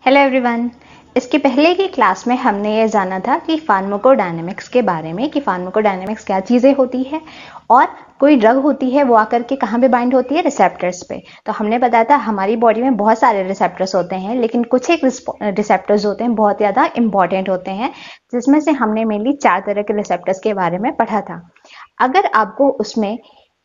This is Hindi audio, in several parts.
Hello everyone. इसके पहले की क्लास में हमने ये जाना था कि फार्माकोडायनेमिक्स के बारे में, कि फार्माकोडायनेमिक्स क्या चीज़ें होती है और कोई ड्रग होती है वो आकर के कहाँ पे बाइंड होती है, रिसेप्टर्स पे। तो हमने बताया था हमारी बॉडी में बहुत सारे रिसेप्टर्स होते हैं, लेकिन कुछ एक रिसेप्टर्स होते हैं बहुत ज़्यादा इंपॉर्टेंट होते हैं, जिसमें से हमने मेनली 4 तरह के रिसेप्टर्स के बारे में पढ़ा था। अगर आपको उसमें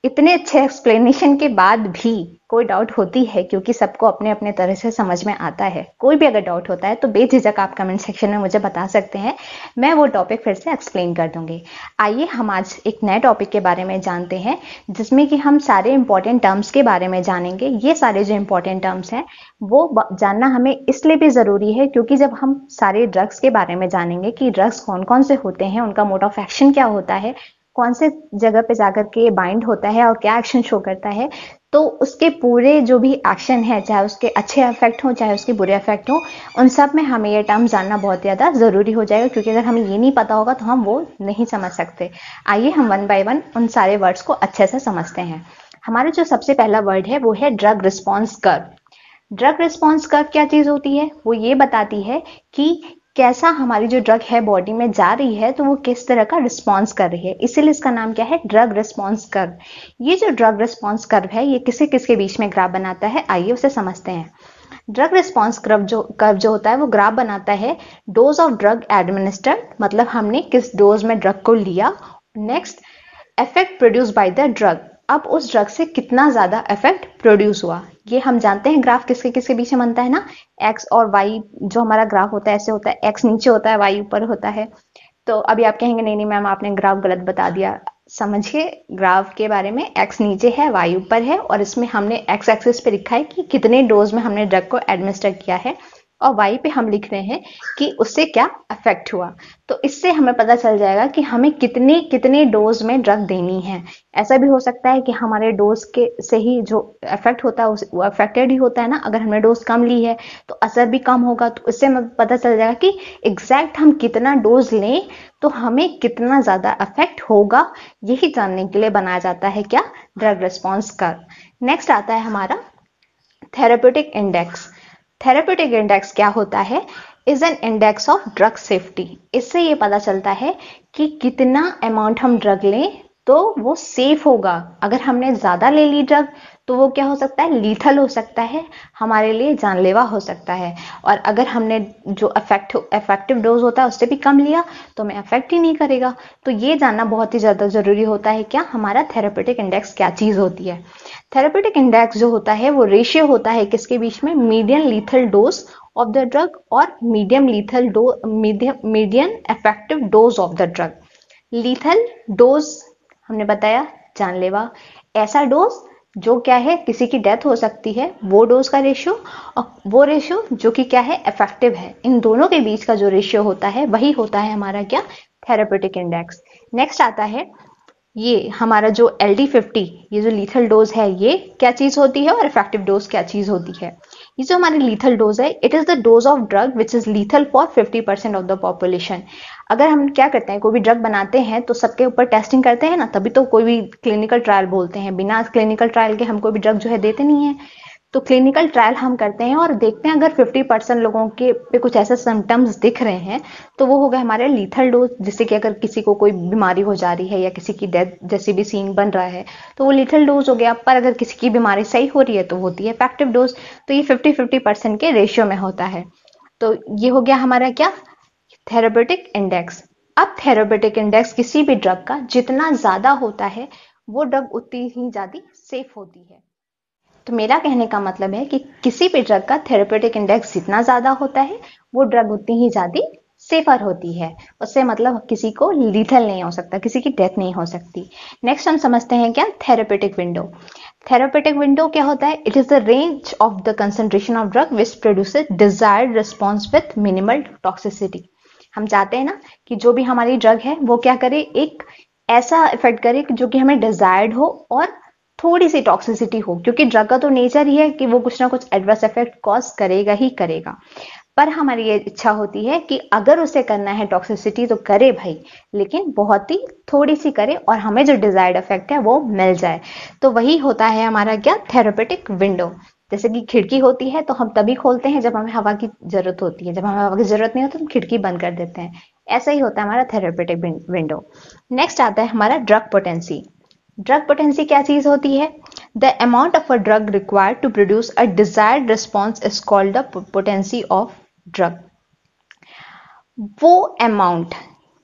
इतने अच्छे एक्सप्लेनेशन के बाद भी कोई डाउट होती है, क्योंकि सबको अपने अपने तरह से समझ में आता है, कोई भी अगर डाउट होता है तो बेझिझक आप कमेंट सेक्शन में मुझे बता सकते हैं, मैं वो टॉपिक फिर से एक्सप्लेन कर दूंगी। आइए हम आज एक नए टॉपिक के बारे में जानते हैं, जिसमें कि हम सारे इंपॉर्टेंट टर्म्स के बारे में जानेंगे। ये सारे जो इंपॉर्टेंट टर्म्स हैं वो जानना हमें इसलिए भी ज़रूरी है क्योंकि जब हम सारे ड्रग्स के बारे में जानेंगे कि ड्रग्स कौन कौन से होते हैं, उनका मोड ऑफ एक्शन क्या होता है, कौन से जगह पे जाकर के बाइंड होता है और क्या एक्शन शो करता है, तो उसके पूरे जो भी एक्शन है, चाहे उसके अच्छे इफेक्ट हो चाहे उसके बुरे इफेक्ट हो, उन सब में हमें ये टर्म जानना बहुत ज़्यादा ज़रूरी हो जाएगा, क्योंकि अगर हमें ये नहीं पता होगा तो हम वो नहीं समझ सकते। आइए हम वन बाय वन उन सारे वर्ड्स को अच्छे से समझते हैं। हमारा जो सबसे पहला वर्ड है वो है drug response curve. Drug response curve क्या चीज़ होती है? वो ये बताती है कि कैसा हमारी जो ड्रग है बॉडी में जा रही है तो वो किस तरह का रिस्पॉन्स कर रही है, इसीलिए इसका नाम क्या है, ड्रग रिस्पॉन्स कर्व। ये जो ड्रग रिस्पॉन्स कर्व है ये किसके किसके बीच में ग्राफ बनाता है, आइए उसे समझते हैं। ड्रग रिस्पॉन्स कर्व जो होता है वो ग्राफ बनाता है डोज ऑफ ड्रग एडमिनिस्टर्ड, मतलब हमने किस डोज में ड्रग को लिया। Next, effect produce by the drug, अब उस ड्रग से कितना ज्यादा इफेक्ट प्रोड्यूस हुआ। ये हम जानते हैं ग्राफ किसके किसके बीच में बनता है ना, एक्स और वाई। जो हमारा ग्राफ होता है ऐसे होता है, एक्स नीचे होता है वाई ऊपर होता है। तो अभी आप कहेंगे नहीं नहीं मैम आपने ग्राफ गलत बता दिया। समझिए ग्राफ के बारे में, एक्स नीचे है वाई ऊपर है, और इसमें हमने एक्स एक्सिस पे लिखा है कि कितने डोज में हमने ड्रग को एडमिनिस्टर किया है, और वाई पे हम लिख रहे हैं कि उससे क्या इफेक्ट हुआ। तो इससे हमें पता चल जाएगा कि हमें कितने कितने डोज में ड्रग देनी है। ऐसा भी हो सकता है कि हमारे डोज के से ही जो इफेक्ट होता है वो अफेक्टेड ही होता है ना, अगर हमने डोज कम ली है तो असर भी कम होगा। तो इससे हमें पता चल जाएगा कि एग्जैक्ट हम कितना डोज लें तो हमें कितना ज्यादा इफेक्ट होगा। यही जानने के लिए बनाया जाता है क्या, ड्रग रिस्पॉन्स कर्व। नेक्स्ट आता है हमारा थेरेप्यूटिक इंडेक्स। थेरेप्यूटिक इंडेक्स क्या होता है, is an index of drug safety. इससे ये पता चलता है कि कितना अमाउंट हम ड्रग लें तो वो सेफ होगा। अगर हमने ज्यादा ले ली ड्रग तो वो क्या हो सकता है, लीथल हो सकता है, हमारे लिए जानलेवा हो सकता है। और अगर हमने जो इफेक्टिव डोज होता है उससे भी कम लिया तो हमें अफेक्ट ही नहीं करेगा। तो ये जानना बहुत ही ज्यादा जरूरी होता है क्या, हमारा थेरेप्यूटिक इंडेक्स क्या चीज होती है। थेरेप्यूटिक इंडेक्स जो होता है वो रेशियो होता है किसके बीच में, median lethal dose of the drug और median effective dose of the drug. Lethal dose हमने बताया जानलेवा, ऐसा डोज जो क्या है किसी की डेथ हो सकती है, वो डोज का रेशियो, और वो रेशियो जो कि क्या है, इफेक्टिव है। इन दोनों के बीच का जो रेशियो होता है वही होता है हमारा क्या, थेरेप्यूटिक इंडेक्स। नेक्स्ट आता है ये हमारा जो LD50, ये जो लीथल डोज है ये क्या चीज होती है, और इफेक्टिव डोज क्या चीज होती है। ये जो हमारी लीथल डोज है, it is the dose of drug which is lethal for 50% of the population. अगर हम क्या करते हैं, कोई भी ड्रग बनाते हैं तो सबके ऊपर टेस्टिंग करते हैं ना, तभी तो कोई भी क्लिनिकल ट्रायल बोलते हैं। बिना क्लिनिकल ट्रायल के हम कोई भी ड्रग जो है देते नहीं है। तो क्लिनिकल ट्रायल हम करते हैं और देखते हैं अगर 50% लोगों के पे कुछ ऐसे सिम्टम्स दिख रहे हैं तो वो हो गए हमारे लीथल डोज। जिससे कि अगर किसी को कोई बीमारी हो जा रही है या किसी की डेथ जैसे भी सीन बन रहा है तो वो लीथल डोज हो गया। पर अगर किसी की बीमारी सही हो रही है तो होती है इफेक्टिव डोज। तो ये 50-50% के रेशियो में होता है। तो ये हो गया हमारा क्या, थेरेप्यूटिक इंडेक्स। अब थेरेप्यूटिक इंडेक्स किसी भी ड्रग का जितना ज्यादा होता है वो ड्रग उतनी ही ज्यादा सेफ होती है। तो मेरा कहने का मतलब है कि किसी भी ड्रग का थेरेप्यूटिक इंडेक्स जितना ज्यादा होता है वो ड्रग उतनी ही ज्यादा सेफर होती है। उससे मतलब किसी को लीथल नहीं हो सकता, किसी की डेथ नहीं हो सकती। नेक्स्ट हम समझते हैं क्या, थेरेप्यूटिक विंडो। थेरेप्यूटिक विंडो क्या होता है, it is the range of the concentration of drug which produces desired response with minimal toxicity. हम चाहते हैं ना कि जो भी हमारी ड्रग है वो क्या करे, एक ऐसा इफेक्ट करे जो कि हमें डिजायर्ड हो और थोड़ी सी टॉक्सिसिटी हो, क्योंकि ड्रग का तो नेचर ही है कि वो कुछ ना कुछ एडवर्स इफेक्ट कॉज करेगा ही करेगा। पर हमारी ये इच्छा होती है कि अगर उसे करना है टॉक्सिसिटी तो करे भाई, लेकिन बहुत ही थोड़ी सी करे और हमें जो डिजायर्ड इफेक्ट है वो मिल जाए। तो वही होता है हमारा क्या, थेरेप्यूटिक विंडो। जैसे कि खिड़की होती है तो हम तभी खोलते हैं जब हमें हवा की जरूरत होती है, जब हमें हवा की जरूरत नहीं होती तो हम खिड़की बंद कर देते हैं। ऐसा ही होता है हमारा थेरेपेटिक विंडो। नेक्स्ट आता है हमारा ड्रग पोटेंसी। ड्रग पोटेंसी क्या चीज होती है? The amount of a drug required to produce a desired response is called the potency of drug. वो अमाउंट,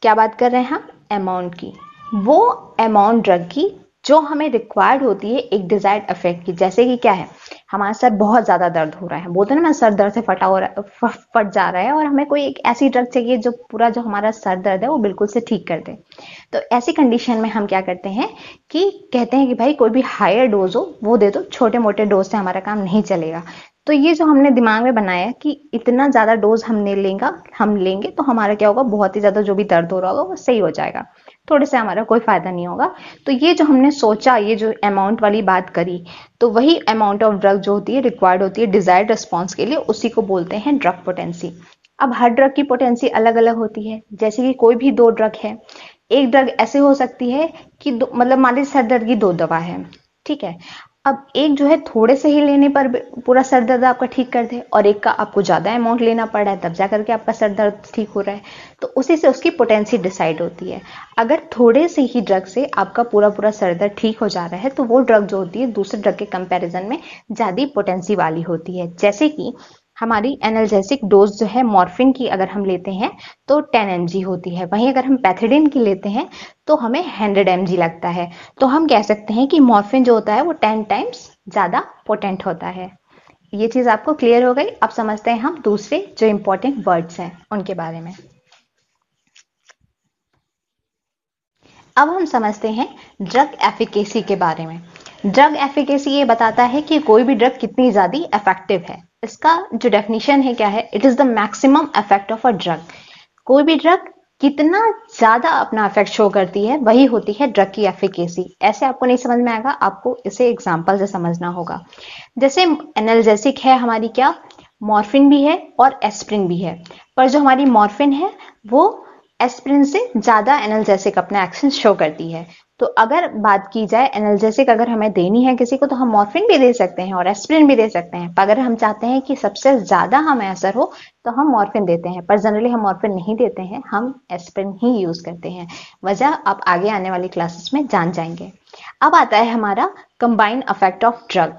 क्या बात कर रहे हैं हम? अमाउंट की। वो अमाउंट ड्रग की जो हमें रिक्वायर्ड होती है एक डिजायर्ड इफेक्ट की। जैसे कि क्या है, हमारा सर बहुत ज्यादा दर्द हो रहा है, बोलते ना मैं सर दर्द से फटा हो रहा फट जा रहा है, और हमें कोई एक ऐसी ड्रग चाहिए जो पूरा जो हमारा सर दर्द है वो बिल्कुल से ठीक कर दे। तो ऐसी कंडीशन में हम क्या करते हैं कि कहते हैं कि भाई कोई भी हायर डोज हो वो दे दो, छोटे मोटे डोज से हमारा काम नहीं चलेगा। तो ये जो हमने दिमाग में बनाया कि इतना ज्यादा डोज हम लेंगे तो हमारा क्या होगा, बहुत ही ज्यादा जो भी दर्द हो रहा होगा वो सही हो जाएगा, थोड़े से हमारा कोई फायदा नहीं होगा। तो ये जो हमने सोचा, ये जो अमाउंट वाली बात करी, तो वही अमाउंट ऑफ ड्रग जो होती है रिक्वायर्ड होती है डिजायर्ड रिस्पॉन्स के लिए, उसी को बोलते हैं ड्रग पोटेंसी। अब हर ड्रग की पोटेंसी अलग अलग होती है। जैसे कि कोई भी दो ड्रग है, एक ड्रग ऐसे हो सकती है कि मतलब मान लीजिए सर दर्द की दो दवा है, ठीक है। अब एक जो है थोड़े से ही लेने पर पूरा सर दर्द आपका ठीक कर दे, और एक का आपको ज्यादा अमाउंट लेना पड़ रहा है तब जाकर के आपका सर दर्द ठीक हो रहा है। तो उसी से उसकी पोटेंसी डिसाइड होती है। अगर थोड़े से ही ड्रग से आपका पूरा पूरा सर दर्द ठीक हो जा रहा है तो वो ड्रग जो होती है दूसरे ड्रग के कंपैरिजन में ज्यादा पोटेंसी वाली होती है। जैसे कि हमारी एनाल्जेसिक डोज जो है मॉर्फिन की अगर हम लेते हैं तो 10 mg होती है, वहीं अगर हम पैथिडीन की लेते हैं तो हमें 100 mg लगता है। तो हम कह सकते हैं कि मॉर्फिन जो होता है वो 10 टाइम्स ज्यादा पोटेंट होता है। ये चीज आपको क्लियर हो गई। अब समझते हैं हम दूसरे जो इंपॉर्टेंट वर्ड्स हैं उनके बारे में। अब हम समझते हैं ड्रग एफिकेसी के बारे में। ड्रग एफिकेसी ये बताता है कि कोई भी ड्रग कितनी ज्यादा इफेक्टिव है। इसका जो डेफिनेशन है क्या है, it is the maximum effect of a drug. कोई भी ड्रग कितना ज्यादा अपना इफेक्ट शो करती है वही होती है ड्रग की एफिकेसी। ऐसे आपको नहीं समझ में आएगा, आपको इसे एग्जांपल से समझना होगा। जैसे एनाल्जेसिक है हमारी क्या, मॉर्फिन भी है और एस्प्रिन भी है, पर जो हमारी मॉर्फिन है वो एस्प्रिन से ज्यादा एनाल्जेसिक अपना एक्शन शो करती है। तो अगर बात की जाए एनाल्जेसिक अगर हमें देनी है किसी को तो हम मॉर्फिन भी दे सकते हैं और एस्प्रिन भी दे सकते हैं। पर अगर हम चाहते हैं कि सबसे ज्यादा हमें असर हो तो हम मॉर्फिन देते हैं, पर जनरली हम मॉर्फिन नहीं देते हैं, हम एस्प्रिन ही यूज करते हैं। वजह आप आगे आने वाली क्लासेस में जान जाएंगे। अब आता है हमारा combined effect of drug.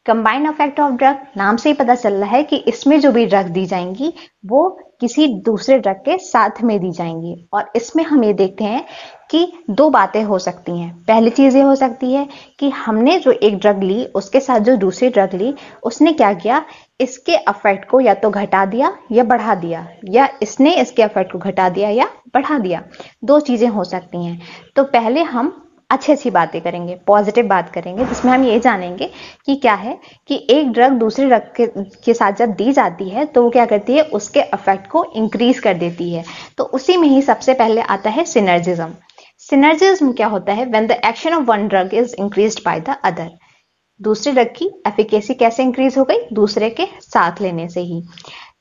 Combined effect of drug, नाम से ही पता चल रहा है कि इसमें जो भी ड्रग दी जाएंगी वो किसी दूसरे ड्रग के साथ में दी जाएंगी। और इसमें हम ये देखते हैं कि दो बातें हो सकती हैं। पहली चीज ये हो सकती है कि हमने जो एक ड्रग ली उसके साथ जो दूसरी ड्रग ली उसने क्या किया, इसके इफेक्ट को या तो घटा दिया या बढ़ा दिया, या इसने इसके इफेक्ट को घटा दिया या बढ़ा दिया। दो चीजें हो सकती हैं। तो पहले हम अच्छी बातें करेंगे, पॉजिटिव बात करेंगे, जिसमें हम ये जानेंगे कि क्या है कि एक ड्रग दूसरे ड्रग के साथ जब दी जाती है तो वो क्या करती है, उसके इफेक्ट को इंक्रीज कर देती है। तो उसी में ही सबसे पहले आता है सिनर्जिज्म। सिनर्जिज्म क्या होता है, when the action of one drug is increased by the other. दूसरे ड्रग की एफिकेसी कैसे इंक्रीज हो गई, दूसरे के साथ लेने से ही।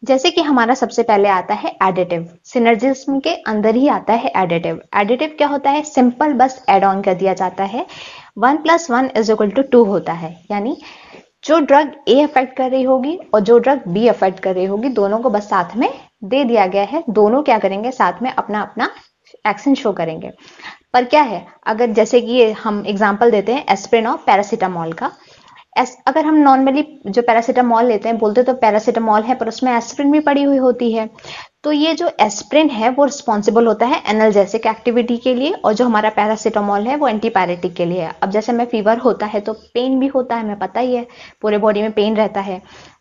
जैसे कि हमारा सबसे पहले आता है एडिटिव। सिनर्जिज्म के अंदर ही आता है एडिटिव। एडिटिव क्या होता है, सिंपल बस एड ऑन कर दिया जाता है। 1 + 1 = 2 होता है, यानी जो ड्रग ए अफेक्ट कर रही होगी और जो ड्रग बी अफेक्ट कर रही होगी दोनों को बस साथ में दे दिया गया है। दोनों क्या करेंगे, साथ में अपना अपना एक्शन शो करेंगे। पर क्या है, अगर जैसे कि हम एग्जांपल देते हैं एस्प्रिन और पैरासीटामोल का। अगर हम नॉर्मली जो पैरासीटामोल लेते हैं, बोलते तो पैरासीटामोल है पर उसमें एस्प्रिन भी पड़ी हुई होती है। तो ये जो एस्प्रिन है वो रिस्पॉन्सिबल होता है एनाल्जेसिक एक्टिविटी के लिए, और जो हमारा पैरासीटामोल है वो एंटीपायरेटिक के लिए है। अब जैसे हमें फीवर होता है तो पेन भी होता है, हमें पता ही है, पूरे बॉडी में पेन रहता है।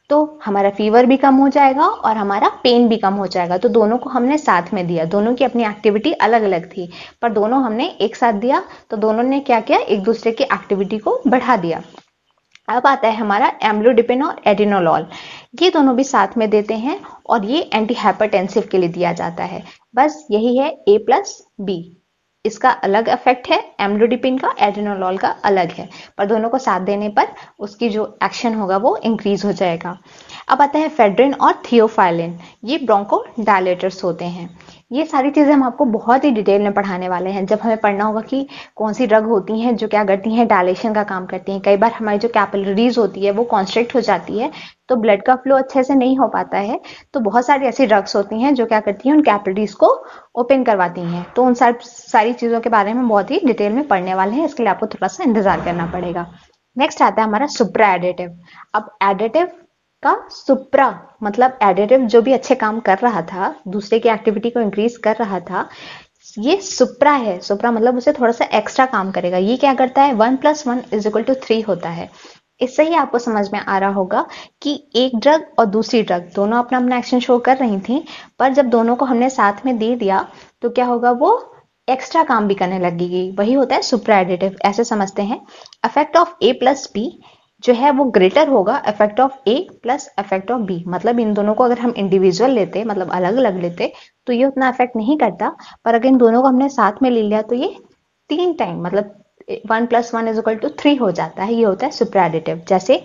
तो हमारा फीवर भी कम हो जाएगा और हमारा पेन भी कम हो जाएगा। तो दोनों को हमने साथ में दिया, दोनों की अपनी एक्टिविटी अलग अलग थी पर दोनों हमने एक साथ दिया, तो दोनों ने क्या किया, एक दूसरे की एक्टिविटी को बढ़ा दिया। अब आता है हमारा एम्लोडिपिन और एडिनोलॉल। ये दोनों भी साथ में देते हैं और ये एंटी हाइपरटेंसिव के लिए दिया जाता है। बस यही है A+B। इसका अलग इफेक्ट है एम्लोडिपिन का, एडिनोलॉल का अलग है, पर दोनों को साथ देने पर उसकी जो एक्शन होगा वो इंक्रीज हो जाएगा। अब आता है फेड्रिन और थियोफाइलिन। ये ब्रोंको डायलेटर्स होते हैं। ये सारी चीजें हम आपको बहुत ही डिटेल में पढ़ाने वाले हैं। जब हमें पढ़ना होगा कि कौन सी ड्रग होती हैं जो क्या करती हैं, डायलेशन का काम करती हैं। कई बार हमारी जो कैपिलरीज होती है वो कॉन्स्ट्रिक्ट हो जाती है, तो ब्लड का फ्लो अच्छे से नहीं हो पाता है। तो बहुत सारी ऐसी ड्रग्स होती हैं जो क्या करती हैं, उन कैपिलरीज को ओपन करवाती हैं। तो उन सारी चीजों के बारे में बहुत ही डिटेल में पढ़ने वाले हैं, इसके लिए आपको थोड़ा सा इंतजार करना पड़ेगा। नेक्स्ट आता है हमारा सुप्रा एडिटिव। अब एडिटिव का सुप्रा मतलब एडिटिव जो भी अच्छे काम कर रहा था, दूसरे की एक्टिविटी को इंक्रीज कर रहा था, ये सुप्रा है। सुप्रा मतलब उसे थोड़ा सा एक्स्ट्रा काम करेगा। ये क्या करता है, 1+1=3 होता है। इससे ही आपको समझ में आ रहा होगा कि एक ड्रग और दूसरी ड्रग दोनों अपना अपना एक्शन शो कर रही थी, पर जब दोनों को हमने साथ में दे दिया तो क्या होगा, वो एक्स्ट्रा काम भी करने लगेगी। वही होता है सुप्रा एडिटिव। ऐसे समझते हैं, इफेक्ट ऑफ A+B जो है वो ग्रेटर होगा effect of A plus effect of B। मतलब इन दोनों को अगर हम इंडिविजुअल लेते, मतलब अलग अलग लेते, तो ये उतना इफेक्ट नहीं करता, पर अगर इन दोनों को हमने साथ में ले लिया तो ये 3 टाइम मतलब 1+1=3 हो जाता है। ये होता है सुप्रा एडिटिव। जैसे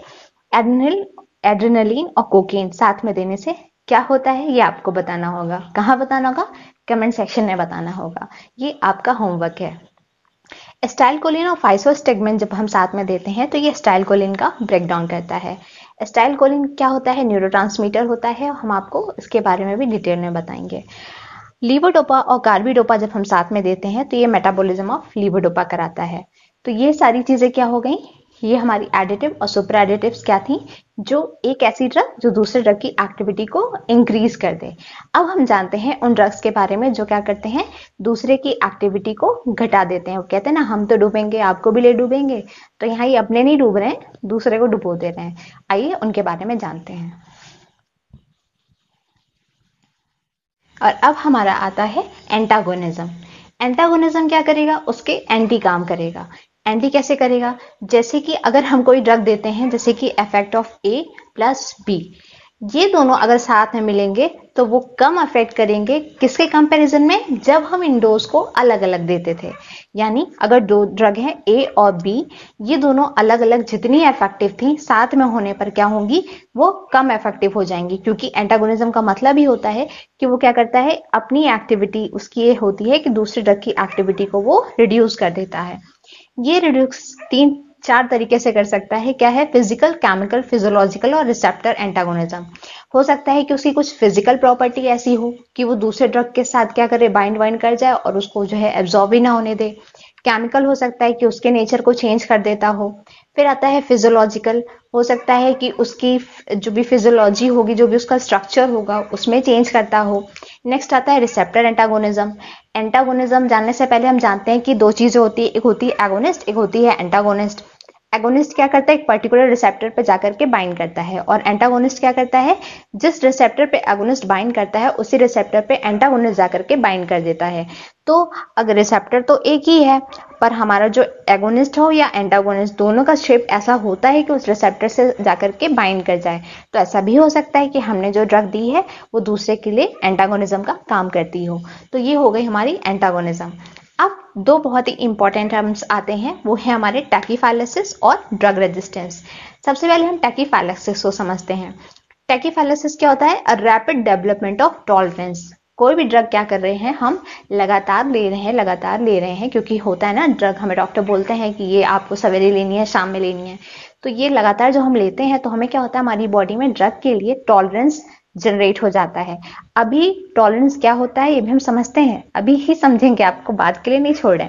एड्रेनलिन और कोकेन साथ में देने से क्या होता है, ये आपको बताना होगा। कहाँ बताना होगा, कमेंट सेक्शन में बताना होगा। ये आपका होमवर्क है। एस्टाइलकोलिन और फाइसोस्टेगमेंट जब हम साथ में देते हैं तो ये एस्टाइलकोलिन का ब्रेक डाउन करता है। एस्टाइलकोलिन क्या होता है, न्यूरोट्रांसमीटर होता है। हम आपको इसके बारे में भी डिटेल में बताएंगे। लीवोडोपा और कार्बिडोपा जब हम साथ में देते हैं तो ये मेटाबॉलिज्म ऑफ लीवोडोपा कराता है। तो ये सारी चीजें क्या हो गई, ये हमारी एडिटिव और सुपर एडिटिव्स क्या थी, जो एक ऐसी ड्रग जो दूसरे ड्रग की एक्टिविटी को इंक्रीज कर दे। अब हम जानते हैं उन ड्रग्स के बारे में जो क्या करते हैं, दूसरे की एक्टिविटी को घटा देते हैं। वो कहते हैं ना, हम तो डूबेंगे आपको भी ले डूबेंगे। तो यहाँ ये अपने नहीं डूब रहे हैं, दूसरे को डुबो दे रहे हैं। आइए उनके बारे में जानते हैं। और अब हमारा आता है एंटागोनिज्म। एंटागोनिज्म क्या करेगा, उसके एंटी काम करेगा। एंटी कैसे करेगा, जैसे कि अगर हम कोई ड्रग देते हैं, जैसे कि इफेक्ट ऑफ A+B, ये दोनों अगर साथ में मिलेंगे तो वो कम अफेक्ट करेंगे। किसके कंपैरिजन में, जब हम इन डोज को अलग अलग देते थे। यानी अगर दो ड्रग हैं A और B, ये दोनों अलग अलग जितनी इफेक्टिव थी, साथ में होने पर क्या होंगी, वो कम इफेक्टिव हो जाएंगी। क्योंकि एंटागोनिज्म का मतलब ही होता है कि वो क्या करता है, अपनी एक्टिविटी उसकी ये होती है कि दूसरी ड्रग की एक्टिविटी को वो रिड्यूस कर देता है। ये रिड्यूस 3-4 तरीके से कर सकता है। क्या है, फिजिकल, केमिकल, फिजियोलॉजिकल और रिसेप्टर एंटागोनिज्म। हो सकता है कि उसकी कुछ फिजिकल प्रॉपर्टी ऐसी हो कि वो दूसरे ड्रग के साथ क्या करे, बाइंड कर जाए और उसको जो है एब्जॉर्ब ही ना होने दे। केमिकल हो सकता है कि उसके नेचर को चेंज कर देता हो। फिर आता है फिजियोलॉजिकल, हो सकता है कि उसकी जो भी फिजियोलॉजी होगी, जो भी उसका स्ट्रक्चर होगा, उसमें चेंज करता हो। नेक्स्ट आता है रिसेप्टर एंटागोनिज्म। एंटागोनिज्म जानने से पहले हम जानते हैं कि दो चीजें होती है, एक होती है एगोनिस्ट, एक होती है एंटागोनिस्ट। एगोनिस्ट क्या करता है, एक पर्टिकुलर रिसेप्टर पे जाकर के बाइंड करता है, और एंटागोनिस्ट क्या करता है, जिस रिसेप्टर पे एगोनिस्ट बाइंड करता है उसी रिसेप्टर पे एंटागोनिस्ट जाकर के बाइंड कर देता है। तो अगर रिसेप्टर तो एक ही है, पर हमारा जो एगोनिस्ट हो या एंटागोनिस्ट, दोनों का शेप ऐसा होता है कि उस रिसेप्टर से जाकर के बाइंड कर जाए। तो ऐसा भी हो सकता है कि हमने जो ड्रग दी है वो दूसरे के लिए एंटागोनिज्म का काम करती हो। तो ये हो गई हमारी एंटागोनिज्म। अब दो बहुत ही इंपॉर्टेंट टर्म्स आते हैं, वो है हमारे टैकीफाइलेसिस और ड्रग रेजिस्टेंस। सबसे पहले हम टैकीफाइलेसिस को समझते हैं। टैकीफाइलेसिस क्या होता है, a rapid development of tolerance. कोई भी ड्रग क्या कर रहे हैं, हम लगातार ले रहे हैं, क्योंकि होता है ना, ड्रग हमें डॉक्टर बोलते हैं कि ये आपको सवेरे लेनी है, शाम में लेनी है। तो ये लगातार जो हम लेते हैं तो हमें क्या होता है, हमारी बॉडी में ड्रग के लिए टॉलरेंस जनरेट हो जाता है। अभी टॉलरेंस क्या होता है ये भी हम समझते हैं, अभी ही समझेंगे, आपको बात के लिए नहीं छोड़ रहे,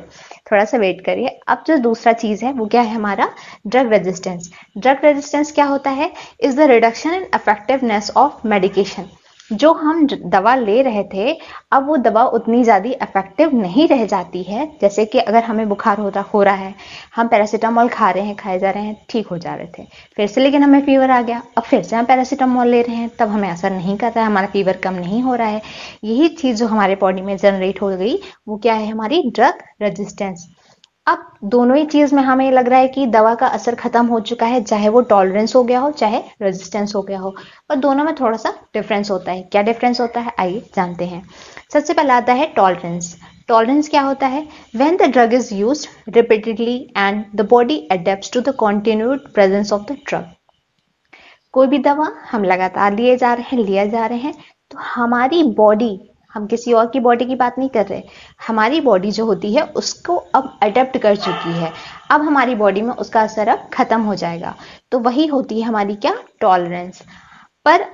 थोड़ा सा वेट करिए। अब जो दूसरा चीज है वो क्या है, हमारा ड्रग रेजिस्टेंस। ड्रग रेजिस्टेंस क्या होता है, is the reduction in effectiveness of medication. जो हम दवा ले रहे थे, अब वो दवा उतनी ज्यादा इफेक्टिव नहीं रह जाती है। जैसे कि अगर हमें बुखार हो रहा है, हम पैरासीटामोल खाए जा रहे हैं, ठीक हो जा रहे थे, फिर से लेकिन हमें फीवर आ गया, अब फिर से हम पैरासीटामोल ले रहे हैं, तब हमें असर नहीं कर रहा है, हमारा फीवर कम नहीं हो रहा है। यही चीज जो हमारे बॉडी में जनरेट हो गई, वो क्या है, हमारी ड्रग रेजिस्टेंस। अब दोनों ही चीज में हमें लग रहा है कि दवा का असर खत्म हो चुका है, चाहे वो टॉलरेंस हो गया हो, चाहे रेजिस्टेंस हो गया हो, पर दोनों में थोड़ा सा डिफरेंस होता है। क्या डिफरेंस होता है, आइए जानते हैं। सबसे पहला आता है टॉलरेंस। टॉलरेंस क्या होता है, when the drug is used repeatedly and the body adapts to the continued presence of the drug. कोई भी दवा हम लगातार लिए जा रहे हैं, तो हमारी बॉडी हम किसी और की बॉडी की बात नहीं कर रहे। हमारी बॉडी जो होती है उसको अब अडेप्ट कर चुकी है, अब हमारी बॉडी में उसका असर अब खत्म हो जाएगा। तो वही होती है हमारी क्या, टॉलरेंस। पर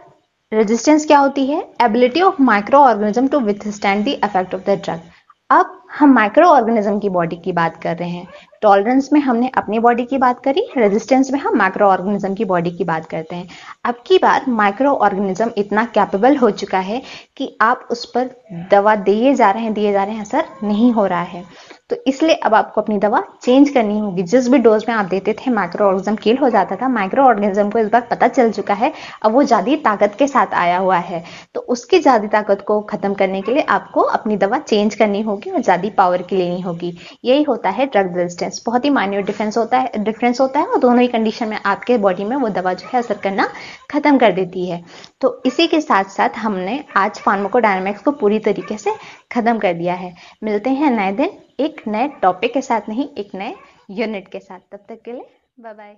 रेजिस्टेंस क्या होती है, ability of micro organism to withstand the effect of the drug. अब हम माइक्रो ऑर्गेनिज्म की बॉडी की बात कर रहे हैं। टॉलरेंस में हमने अपनी बॉडी की बात करी, रेजिस्टेंस में हम माइक्रो ऑर्गेनिज्म की बॉडी की बात करते हैं। अब की बार माइक्रो ऑर्गेनिज्म इतना कैपेबल हो चुका है कि आप उस पर दवा दिए जा रहे हैं, असर नहीं हो रहा है। तो इसलिए अब आपको अपनी दवा चेंज करनी होगी। जिस भी डोज में आप देते थे माइक्रो ऑर्गेनिज्म किल हो जाता था, माइक्रो ऑर्गेनिज्म को इस बार पता चल चुका है, अब वो ज्यादा ताकत के साथ आया हुआ है। तो उसकी ज्यादा ताकत को खत्म करने के लिए आपको अपनी दवा चेंज करनी होगी और ज्यादा पावर की लेनी होगी। यही होता है ड्रग रेजिस्टेंस। बहुत ही माइन्यूट डिफरेंस होता है और दोनों ही कंडीशन में आपके बॉडी में वो दवा जो है असर करना खत्म कर देती है। तो इसी के साथ साथ हमने आज फार्माकोडायनामिक्स को पूरी तरीके से खत्म कर दिया है। मिलते हैं नए दिन एक नए टॉपिक के साथ, नहीं एक नए यूनिट के साथ। तब तक के लिए बाय बाय।